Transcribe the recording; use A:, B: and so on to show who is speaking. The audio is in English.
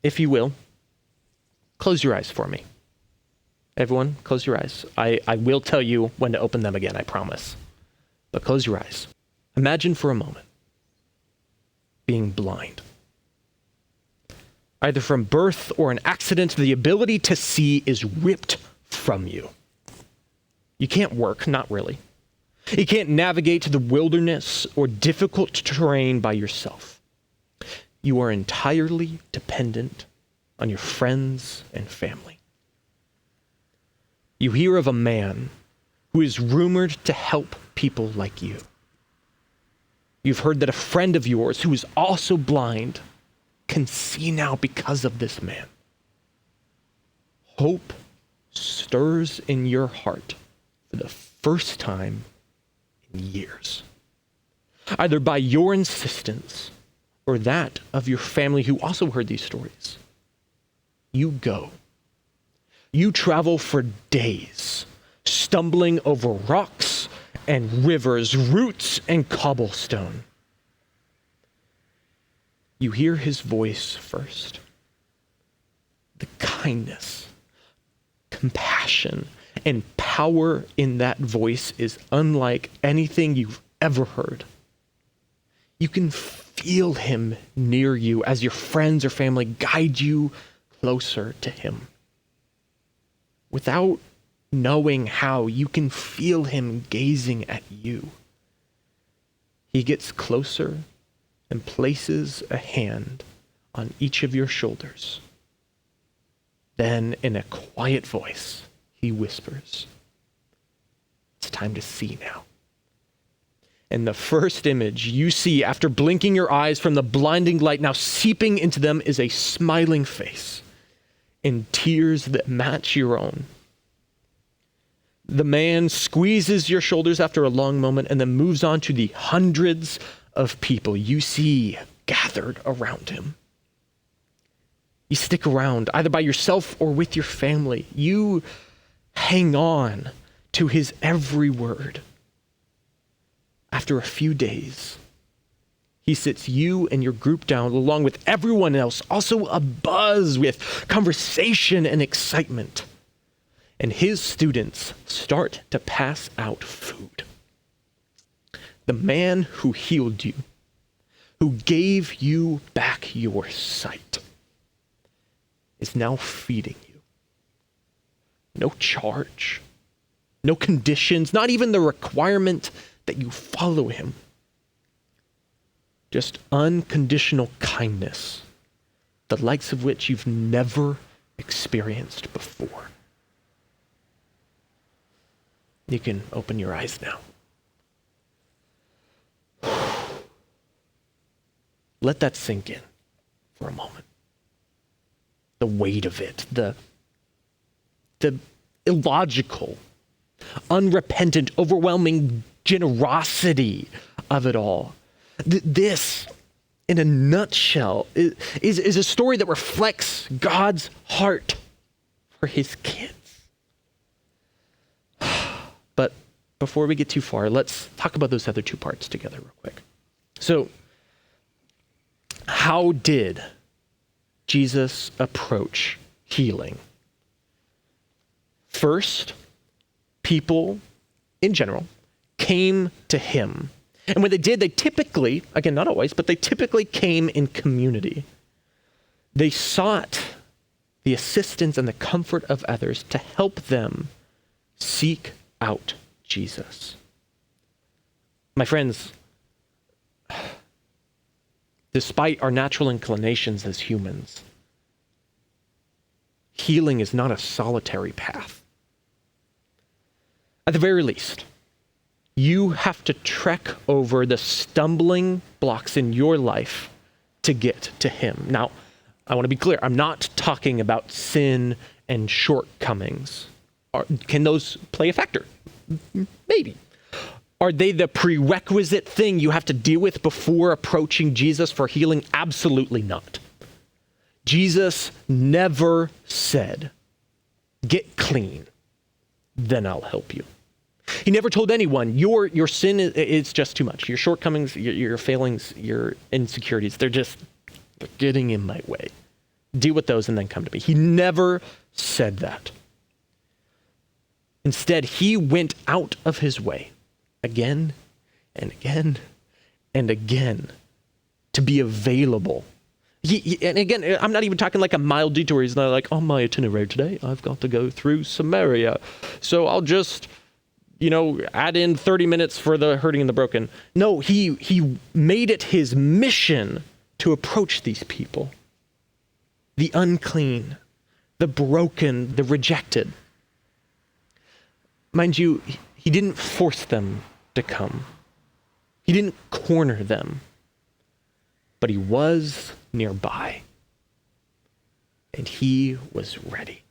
A: if you will, close your eyes for me. Everyone, close your eyes. I will tell you when to open them again, I promise. But close your eyes. Imagine for a moment being blind. Either from birth or an accident, the ability to see is ripped from you. You can't work, not really. You can't navigate the wilderness or difficult terrain by yourself. You are entirely dependent on your friends and family. You hear of a man who is rumored to help people like you. You've heard that a friend of yours who is also blind can see now because of this man. Hope stirs in your heart for the first time in years, either by your insistence or that of your family who also heard these stories. You go. You travel for days, stumbling over rocks and rivers, roots and cobblestone. You hear his voice first. The kindness, compassion, and power in that voice is unlike anything you've ever heard. You can feel him near you as your friends or family guide you closer to him. Without knowing how, you can feel him gazing at you. He gets closer and places a hand on each of your shoulders. Then, in a quiet voice, he whispers, "It's time to see now." And the first image you see after blinking your eyes from the blinding light now seeping into them is a smiling face and tears that match your own. The man squeezes your shoulders after a long moment and then moves on to the hundreds of people you see gathered around him. You stick around, either by yourself or with your family. You hang on to his every word. After a few days, he sits you and your group down along with everyone else, also abuzz with conversation and excitement. And his students start to pass out food. The man who healed you, who gave you back your sight, is now feeding you. No charge, no conditions, not even the requirement that you follow him. Just unconditional kindness, the likes of which you've never experienced before. You can open your eyes now. Let that sink in for a moment. The weight of it, the illogical, unrepentant, overwhelming generosity of it all. This, in a nutshell, is a story that reflects God's heart for his kids. But before we get too far, let's talk about those other two parts together real quick. So, how did Jesus approach healing? First, people in general came to him. And when they did, they typically, again, not always, but they typically came in community. They sought the assistance and the comfort of others to help them seek out Jesus. My friends, despite our natural inclinations as humans, healing is not a solitary path. At the very least, you have to trek over the stumbling blocks in your life to get to him. Now, I want to be clear. I'm not talking about sin and shortcomings. Can those play a factor? Maybe. Are they the prerequisite thing you have to deal with before approaching Jesus for healing? Absolutely not. Jesus never said, "Get clean, then I'll help you." He never told anyone, your sin is just too much. Your shortcomings, your failings, your insecurities, they're getting in my way. Deal with those and then come to me. He never said that. Instead, he went out of his way again and again and again to be available. And again, I'm not even talking like a mild detour. He's not like, on my itinerary today, I've got to go through Samaria. So I'll just, add in 30 minutes for the hurting and the broken. No, he made it his mission to approach these people. The unclean, the broken, the rejected. Mind you, he didn't force them to come. He didn't corner them. But he was nearby. And he was ready.